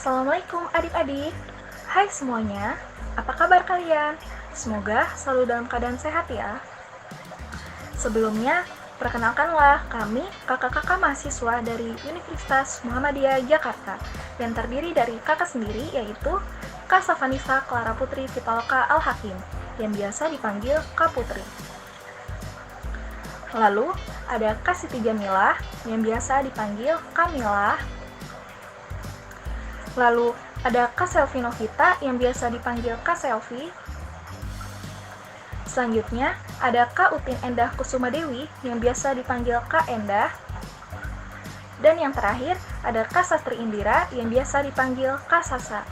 Assalamualaikum adik-adik. Hai semuanya, apa kabar kalian? Semoga selalu dalam keadaan sehat ya. Sebelumnya, perkenalkanlah kami kakak-kakak mahasiswa dari Universitas Muhammadiyah Jakarta yang terdiri dari kakak sendiri yaitu Kak Safanisa Clara Putri Pitaloka Al-Hakim yang biasa dipanggil Kak Putri. Lalu ada Kak Siti Jamilah yang biasa dipanggil Kamila. Lalu ada Kak Selvi Novita yang biasa dipanggil Kak Selvi. Selanjutnya ada Kak Utin Endah Kusuma Dewi yang biasa dipanggil Kak Endah. Dan yang terakhir ada Kak Sastri Indira yang biasa dipanggil Kak Sasa.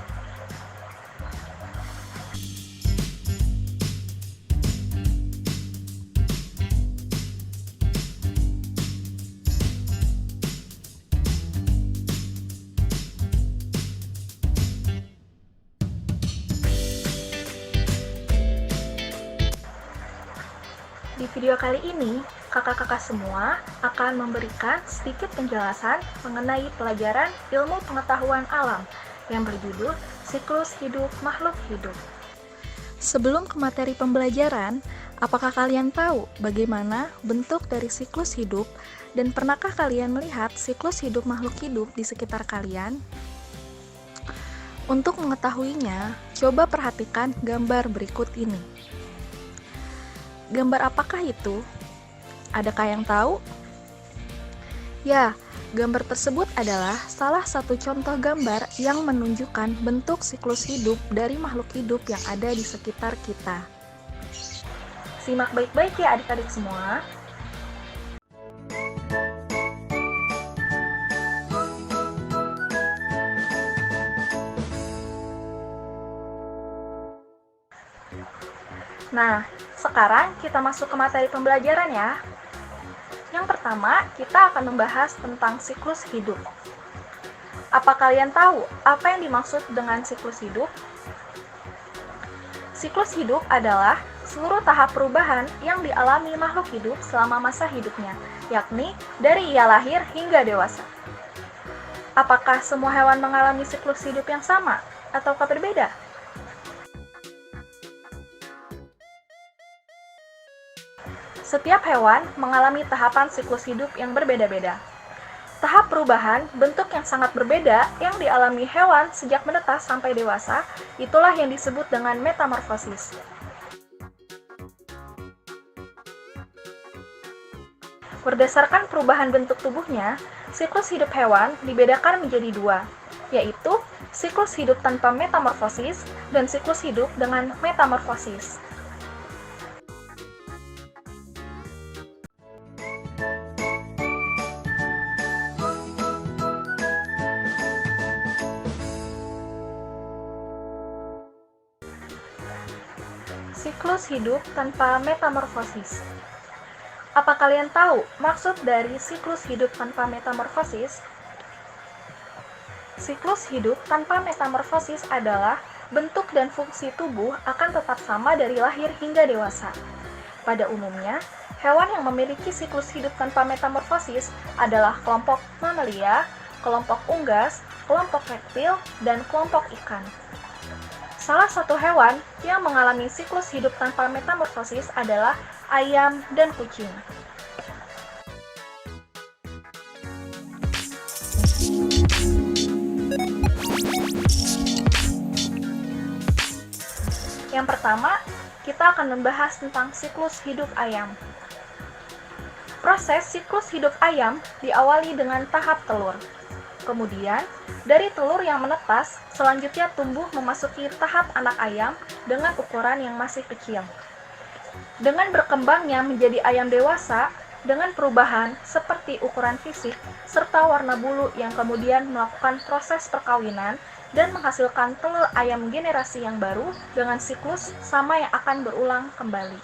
Di video kali ini, kakak-kakak semua akan memberikan sedikit penjelasan mengenai pelajaran ilmu pengetahuan alam yang berjudul Siklus Hidup Makhluk Hidup. Sebelum ke materi pembelajaran, apakah kalian tahu bagaimana bentuk dari siklus hidup dan pernahkah kalian melihat siklus hidup makhluk hidup di sekitar kalian? Untuk mengetahuinya, coba perhatikan gambar berikut ini. Gambar apakah itu? Adakah yang tahu? Ya, gambar tersebut adalah salah satu contoh gambar yang menunjukkan bentuk siklus hidup dari makhluk hidup yang ada di sekitar kita. Simak baik-baik ya adik-adik semua. Nah, sekarang kita masuk ke materi pembelajaran ya. Yang pertama, kita akan membahas tentang siklus hidup. Apa kalian tahu apa yang dimaksud dengan siklus hidup? Siklus hidup adalah seluruh tahap perubahan yang dialami makhluk hidup selama masa hidupnya, yakni dari ia lahir hingga dewasa. Apakah semua hewan mengalami siklus hidup yang sama ataukah berbeda? Setiap hewan mengalami tahapan siklus hidup yang berbeda-beda. Tahap perubahan bentuk yang sangat berbeda yang dialami hewan sejak menetas sampai dewasa, itulah yang disebut dengan metamorfosis. Berdasarkan perubahan bentuk tubuhnya, siklus hidup hewan dibedakan menjadi dua, yaitu siklus hidup tanpa metamorfosis dan siklus hidup dengan metamorfosis. Siklus hidup tanpa metamorfosis. Apa kalian tahu maksud dari siklus hidup tanpa metamorfosis? Siklus hidup tanpa metamorfosis adalah bentuk dan fungsi tubuh akan tetap sama dari lahir hingga dewasa. Pada umumnya, hewan yang memiliki siklus hidup tanpa metamorfosis adalah kelompok mamalia, kelompok unggas, kelompok reptil, dan kelompok ikan. Salah satu hewan yang mengalami siklus hidup tanpa metamorfosis adalah ayam dan kucing. Yang pertama, kita akan membahas tentang siklus hidup ayam. Proses siklus hidup ayam diawali dengan tahap telur. Kemudian, dari telur yang menetas, selanjutnya tumbuh memasuki tahap anak ayam dengan ukuran yang masih kecil. Dengan berkembangnya menjadi ayam dewasa, dengan perubahan seperti ukuran fisik, serta warna bulu yang kemudian melakukan proses perkawinan dan menghasilkan telur ayam generasi yang baru dengan siklus sama yang akan berulang kembali.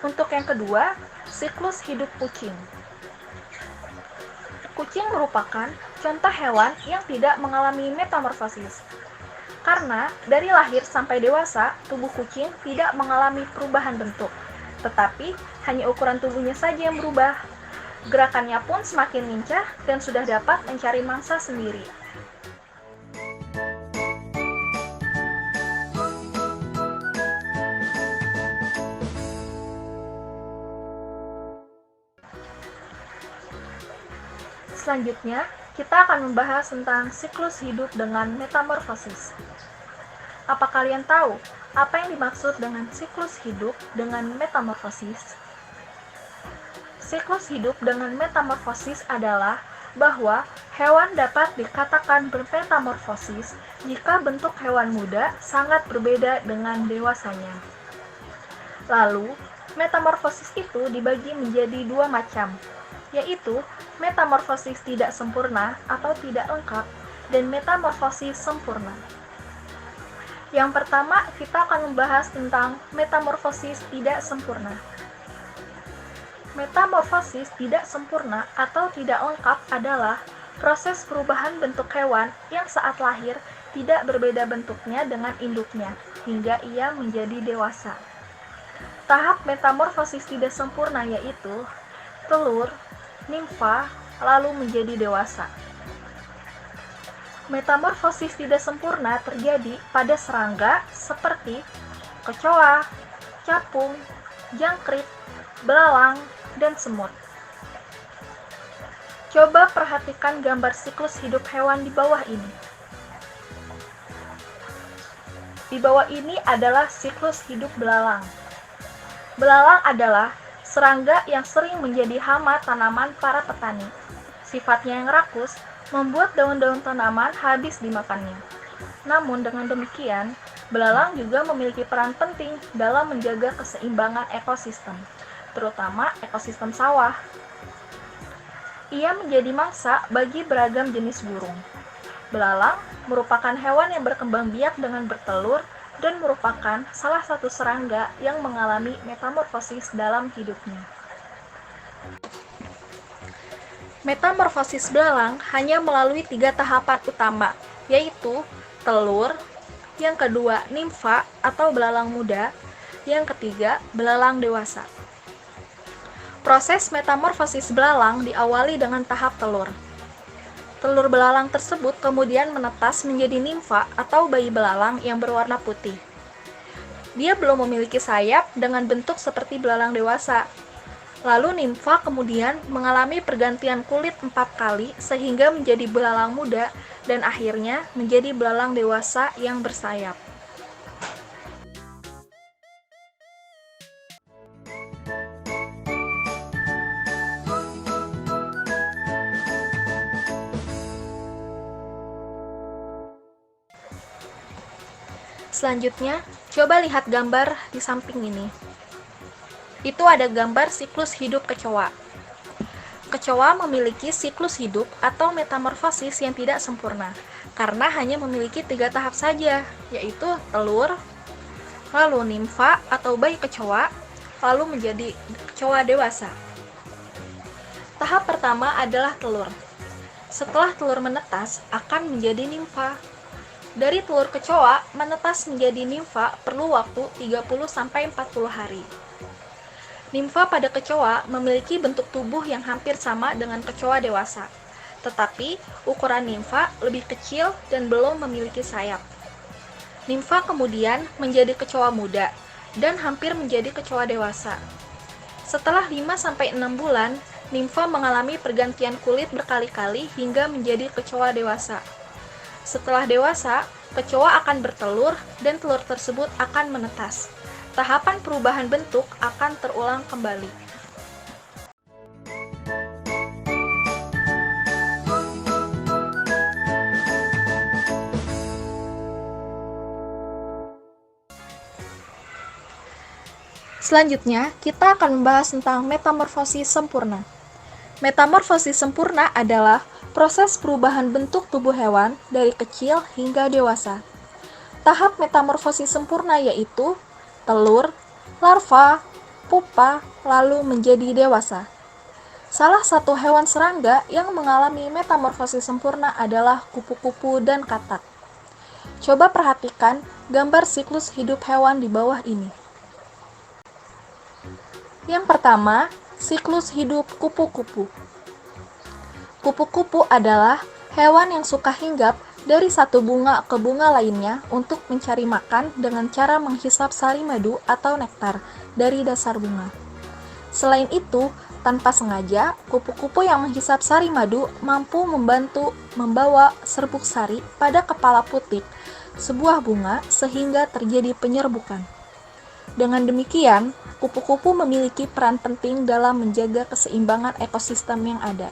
Untuk yang kedua, siklus hidup kucing. Kucing merupakan contoh hewan yang tidak mengalami metamorfosis. Karena dari lahir sampai dewasa, tubuh kucing tidak mengalami perubahan bentuk, tetapi hanya ukuran tubuhnya saja yang berubah. Gerakannya pun semakin lincah dan sudah dapat mencari mangsa sendiri. Selanjutnya, kita akan membahas tentang siklus hidup dengan metamorfosis. Apa kalian tahu apa yang dimaksud dengan siklus hidup dengan metamorfosis? Siklus hidup dengan metamorfosis adalah bahwa hewan dapat dikatakan bermetamorfosis jika bentuk hewan muda sangat berbeda dengan dewasanya. Lalu, metamorfosis itu dibagi menjadi dua macam, yaitu metamorfosis tidak sempurna atau tidak lengkap, dan metamorfosis sempurna. Yang pertama, kita akan membahas tentang metamorfosis tidak sempurna. Metamorfosis tidak sempurna atau tidak lengkap adalah proses perubahan bentuk hewan yang saat lahir tidak berbeda bentuknya dengan induknya, hingga ia menjadi dewasa. Tahap metamorfosis tidak sempurna yaitu telur, nimfa, lalu menjadi dewasa. Metamorfosis tidak sempurna terjadi pada serangga seperti kecoa, capung, jangkrik, belalang, dan semut. Coba perhatikan gambar siklus hidup hewan di bawah ini. Di bawah ini adalah siklus hidup belalang. Belalang adalah serangga yang sering menjadi hama tanaman para petani. Sifatnya yang rakus membuat daun-daun tanaman habis dimakannya. Namun dengan demikian, belalang juga memiliki peran penting dalam menjaga keseimbangan ekosistem, terutama ekosistem sawah. Ia menjadi mangsa bagi beragam jenis burung. Belalang merupakan hewan yang berkembang biak dengan bertelur dan merupakan salah satu serangga yang mengalami metamorfosis dalam hidupnya. Metamorfosis belalang hanya melalui 3 tahapan utama, yaitu telur, yang kedua nimfa atau belalang muda, yang ketiga belalang dewasa. Proses metamorfosis belalang diawali dengan tahap telur. Telur belalang tersebut kemudian menetas menjadi nimfa atau bayi belalang yang berwarna putih. Dia belum memiliki sayap dengan bentuk seperti belalang dewasa. Lalu nimfa kemudian mengalami pergantian kulit 4 kali sehingga menjadi belalang muda dan akhirnya menjadi belalang dewasa yang bersayap. Selanjutnya, coba lihat gambar di samping ini. Itu ada gambar siklus hidup kecoa. Kecoa memiliki siklus hidup atau metamorfosis yang tidak sempurna, karena hanya memiliki 3 tahap saja, yaitu telur, lalu nimfa atau bayi kecoa, lalu menjadi kecoa dewasa. Tahap pertama adalah telur. Setelah telur menetas, akan menjadi nimfa. Dari telur kecoa menetas menjadi nimfa perlu waktu 30-40 hari. Nimfa pada kecoa memiliki bentuk tubuh yang hampir sama dengan kecoa dewasa, tetapi ukuran nimfa lebih kecil dan belum memiliki sayap. Nimfa kemudian menjadi kecoa muda dan hampir menjadi kecoa dewasa. Setelah 5-6 bulan, nimfa mengalami pergantian kulit berkali-kali hingga menjadi kecoa dewasa. Setelah dewasa, kecoa akan bertelur dan telur tersebut akan menetas. Tahapan perubahan bentuk akan terulang kembali. Selanjutnya, kita akan membahas tentang metamorfosis sempurna. Metamorfosis sempurna adalah proses perubahan bentuk tubuh hewan dari kecil hingga dewasa. Tahap metamorfosis sempurna yaitu telur, larva, pupa, lalu menjadi dewasa. Salah satu hewan serangga yang mengalami metamorfosis sempurna adalah kupu-kupu dan katak. Coba perhatikan gambar siklus hidup hewan di bawah ini. Yang pertama, siklus hidup kupu-kupu. Kupu-kupu adalah hewan yang suka hinggap dari satu bunga ke bunga lainnya untuk mencari makan dengan cara menghisap sari madu atau nektar dari dasar bunga. Selain itu, Tanpa sengaja, kupu-kupu yang menghisap sari madu mampu membantu membawa serbuk sari pada kepala putik, sebuah bunga, sehingga terjadi penyerbukan. Dengan demikian, kupu-kupu memiliki peran penting dalam menjaga keseimbangan ekosistem yang ada.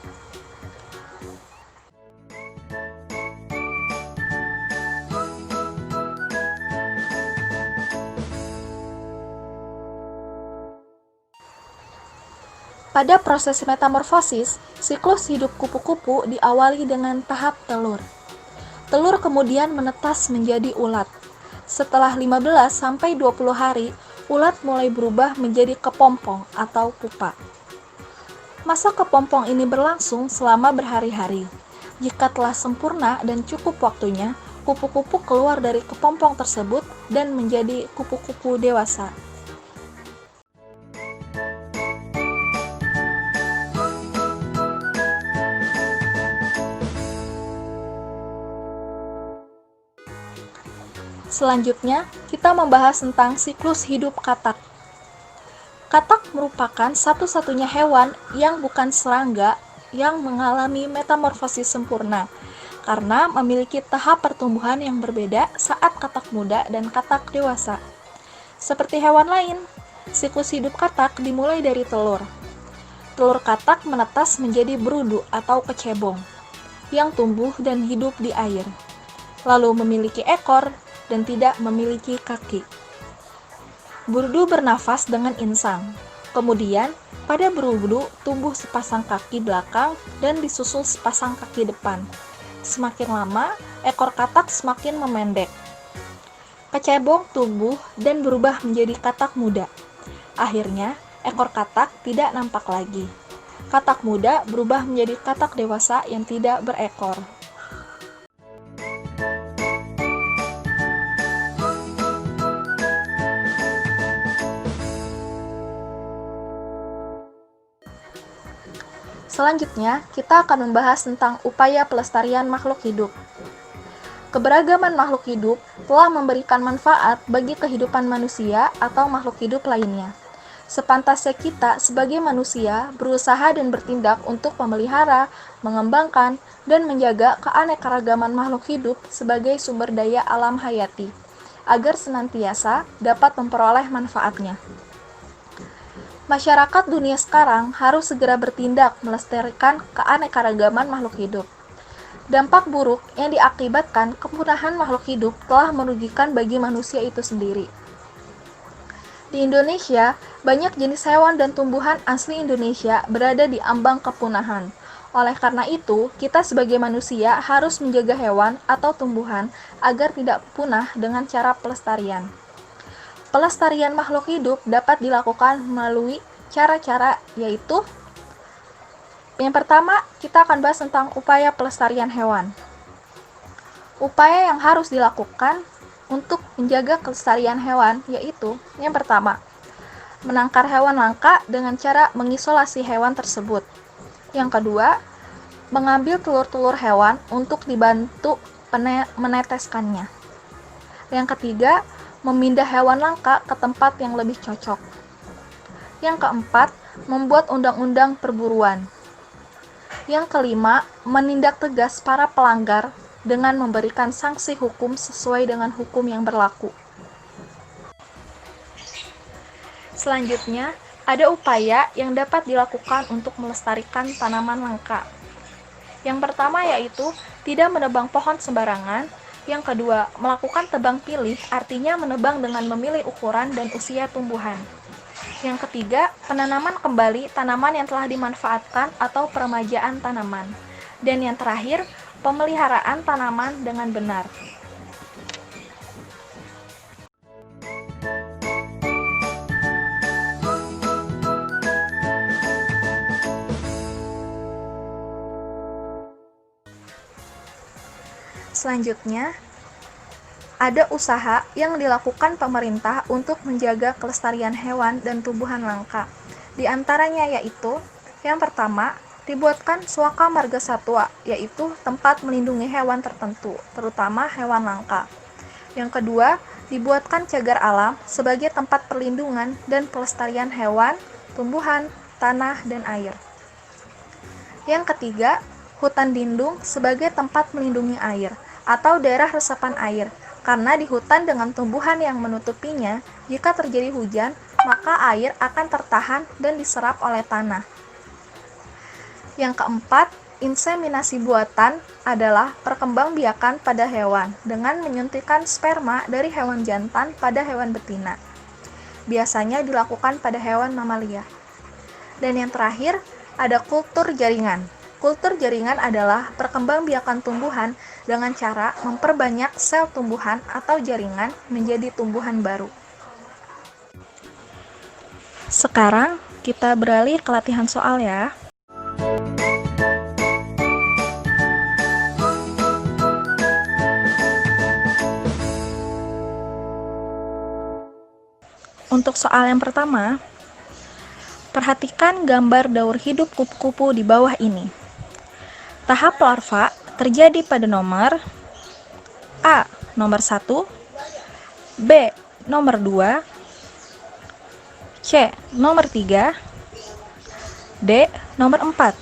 Pada proses metamorfosis, siklus hidup kupu-kupu diawali dengan tahap telur. Telur kemudian menetas menjadi ulat. Setelah 15-20 hari, ulat mulai berubah menjadi kepompong atau pupa. Masa kepompong ini berlangsung selama berhari-hari. Jika telah sempurna dan cukup waktunya, kupu-kupu keluar dari kepompong tersebut dan menjadi kupu-kupu dewasa. Selanjutnya, kita membahas tentang siklus hidup katak. Katak merupakan satu-satunya hewan yang bukan serangga yang mengalami metamorfosis sempurna, karena memiliki tahap pertumbuhan yang berbeda saat katak muda dan katak dewasa. Seperti hewan lain, siklus hidup katak dimulai dari telur. Telur katak menetas menjadi berudu atau kecebong, yang tumbuh dan hidup di air, lalu memiliki ekor dan tidak memiliki kaki. Berudu bernafas dengan insang. Kemudian, pada berudu tumbuh sepasang kaki belakang dan disusul sepasang kaki depan. Semakin lama, ekor katak semakin memendek. Kecebong tumbuh dan berubah menjadi katak muda. Akhirnya, ekor katak tidak nampak lagi. Katak muda berubah menjadi katak dewasa yang tidak berekor. Selanjutnya, kita akan membahas tentang upaya pelestarian makhluk hidup. Keberagaman makhluk hidup telah memberikan manfaat bagi kehidupan manusia atau makhluk hidup lainnya. Sepantasnya kita sebagai manusia berusaha dan bertindak untuk memelihara, mengembangkan, dan menjaga keanekaragaman makhluk hidup sebagai sumber daya alam hayati, agar senantiasa dapat memperoleh manfaatnya. Masyarakat dunia sekarang harus segera bertindak melestarikan keanekaragaman makhluk hidup. Dampak buruk yang diakibatkan kepunahan makhluk hidup telah merugikan bagi manusia itu sendiri. Di Indonesia, banyak jenis hewan dan tumbuhan asli Indonesia berada di ambang kepunahan. Oleh karena itu, kita sebagai manusia harus menjaga hewan atau tumbuhan agar tidak punah dengan cara pelestarian. Pelestarian makhluk hidup dapat dilakukan melalui cara-cara, yaitu yang pertama, kita akan bahas tentang upaya pelestarian hewan. Upaya yang harus dilakukan untuk menjaga kelestarian hewan yaitu yang pertama, menangkar hewan langka dengan cara mengisolasi hewan tersebut. Yang kedua, mengambil telur-telur hewan untuk dibantu meneteskannya. Yang ketiga, memindah hewan langka ke tempat yang lebih cocok. Yang keempat, membuat undang-undang perburuan. Yang kelima, menindak tegas para pelanggar dengan memberikan sanksi hukum sesuai dengan hukum yang berlaku. Selanjutnya, ada upaya yang dapat dilakukan untuk melestarikan tanaman langka. Yang pertama yaitu tidak menebang pohon sembarangan. Yang kedua, melakukan tebang pilih, artinya menebang dengan memilih ukuran dan usia tumbuhan. Yang ketiga, penanaman kembali tanaman yang telah dimanfaatkan atau peremajaan tanaman. Dan yang terakhir, pemeliharaan tanaman dengan benar. Selanjutnya, ada usaha yang dilakukan pemerintah untuk menjaga kelestarian hewan dan tumbuhan langka. Di antaranya yaitu, yang pertama, dibuatkan suaka marga satwa, yaitu tempat melindungi hewan tertentu, terutama hewan langka. Yang kedua, dibuatkan cagar alam sebagai tempat perlindungan dan pelestarian hewan, tumbuhan, tanah, dan air. Yang ketiga, hutan lindung sebagai tempat melindungi air atau daerah resapan air, karena di hutan dengan tumbuhan yang menutupinya, jika terjadi hujan, maka air akan tertahan dan diserap oleh tanah. Yang keempat, inseminasi buatan adalah perkembangbiakan pada hewan dengan menyuntikkan sperma dari hewan jantan pada hewan betina. Biasanya dilakukan pada hewan mamalia. Dan yang terakhir, ada kultur jaringan. Kultur jaringan adalah perkembangbiakan tumbuhan dengan cara memperbanyak sel tumbuhan atau jaringan menjadi tumbuhan baru. Sekarang kita beralih ke latihan soal ya. Untuk soal yang pertama, perhatikan gambar daur hidup kupu-kupu di bawah ini. Tahap larva terjadi pada nomor A. Nomor 1, B. Nomor 2, C. Nomor 3, D. Nomor 4.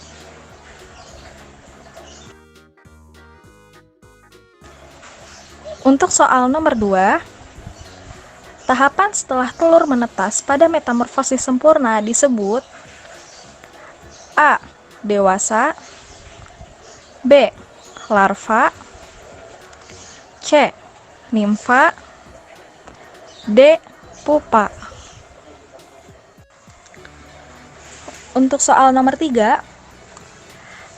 Untuk soal nomor 2, tahapan setelah telur menetas pada metamorfosis sempurna disebut A. Dewasa, B. Larva, C. Nimfa, D. Pupa. Untuk soal nomor 3,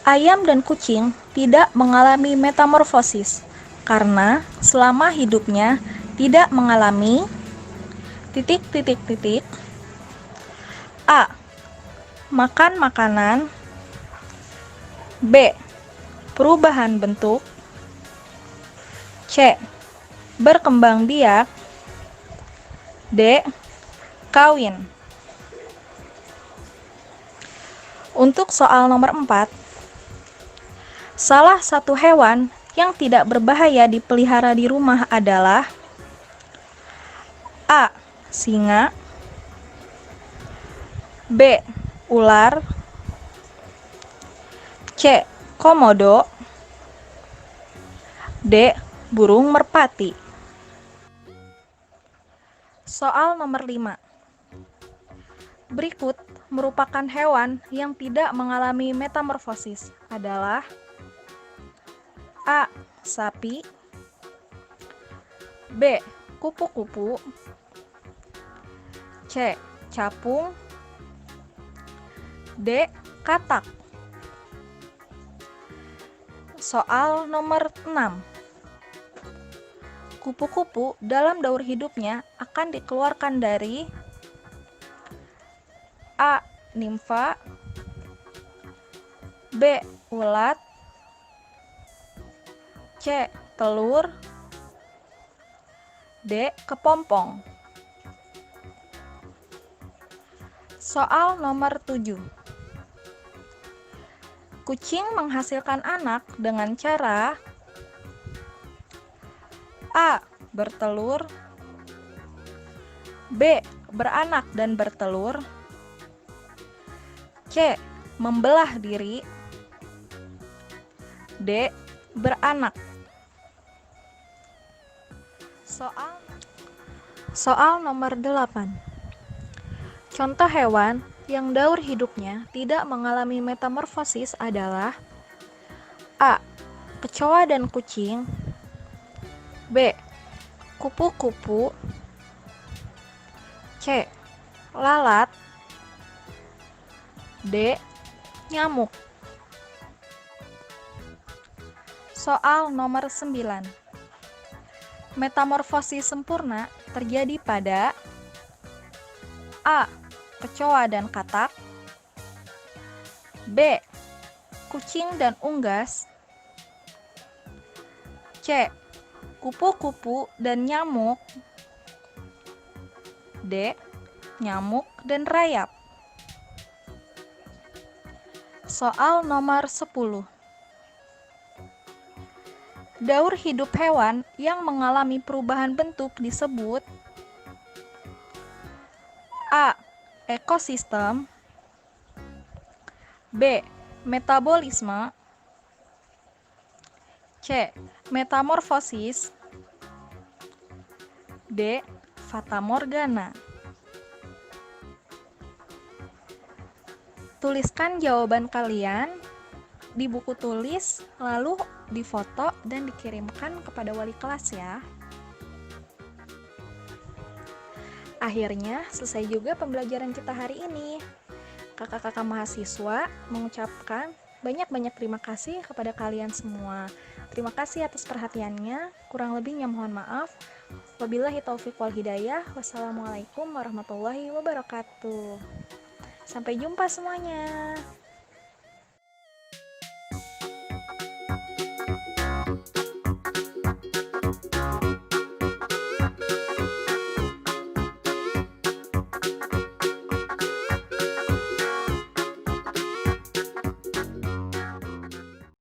ayam dan kucing tidak mengalami metamorfosis karena selama hidupnya tidak mengalami A. Makan makanan, B. Perubahan bentuk, C. Berkembang biak, D. Kawin. Untuk soal nomor 4, salah satu hewan yang tidak berbahaya dipelihara di rumah adalah A. Singa, B. Ular, C. Komodo, D. Burung merpati. Soal nomor 5. Berikut merupakan hewan yang tidak mengalami metamorfosis adalah A. Sapi, B. Kupu-kupu, C. Capung, D. Katak. Soal nomor 6. Kupu-kupu dalam daur hidupnya akan dikeluarkan dari A. Nimfa, B. Ulat, C. Telur, D. Kepompong. Soal nomor 7. Kucing menghasilkan anak dengan cara A. Bertelur, B. Beranak dan bertelur, C. Membelah diri, D. Beranak. Soal nomor 8. Contoh hewan yang daur hidupnya tidak mengalami metamorfosis adalah A. Kecoa dan kucing, B. Kupu-kupu, C. Lalat, D. Nyamuk. Soal nomor 9. Metamorfosis sempurna terjadi pada A. Kecoa dan katak, B. Kucing dan unggas, C. Kupu-kupu dan nyamuk, D. Nyamuk dan rayap. Soal nomor 10. Daur hidup hewan yang mengalami perubahan bentuk disebut A. Ekosistem, B. Metabolisme. C. Metamorfosis. D. Fatamorgana. Tuliskan jawaban kalian di buku tulis, lalu difoto dan dikirimkan kepada wali kelas ya. Akhirnya selesai juga pembelajaran kita hari ini. Kakak-kakak mahasiswa mengucapkan banyak-banyak terima kasih kepada kalian semua. Terima kasih atas perhatiannya. Kurang lebihnya mohon maaf. Wabillahi taufiq wal hidayah. Wassalamualaikum warahmatullahi wabarakatuh. Sampai jumpa semuanya.